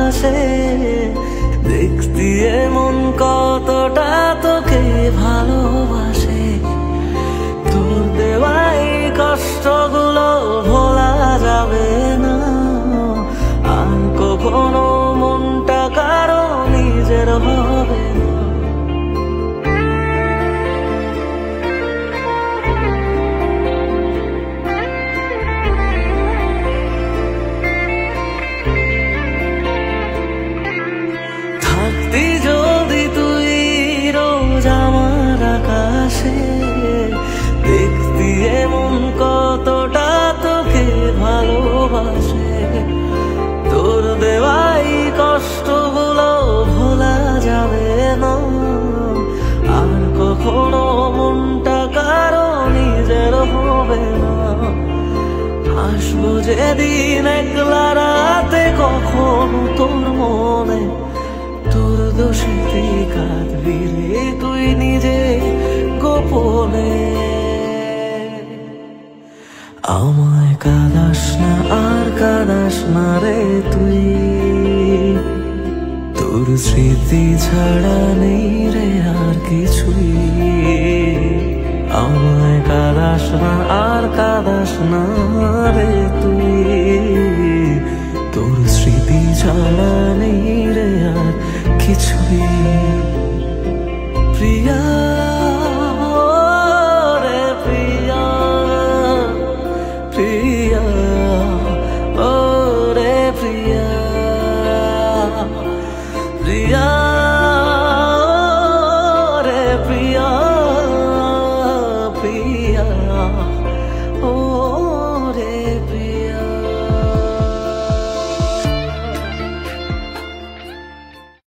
আকাশে দেখতি এমন কতটা তোকে ভালোবাসে। তোর দেওয়া এই কষ্টগুলো ভোলা যাবে না, আর কখনো মনটা কারো নিজের হবে না। থাকতি যদি তুই রোজ আমার আকাশে দেখতি এমন কতটা তোকে ভালোবাসে। তোর দেওয়াই কষ্টগুলো ভোলা যাবে না, আর কখনো মনটা কারো নিজের হবে না। আসবো যেদিন একলা রাতে কখনো তোর মনে, তোর দোষেতে কাঁদবি রে তুই নিজে গোপনে। আমায় কাঁদাস না আর কাঁদাস না রে তুই, তোর স্মৃতি ছাড়া নেই রে আর কিছুই। আমায় কাঁদাস না আর কাঁদাস না রে তুই, তোর স্মৃতি ছাড়া নেই রে আর কিছুই। প্রিয়া রে প্রিয়া, প্রিয়া ও রে প্রিয়া, প্রিয়া রে প্রিয়া, প্রিয়া।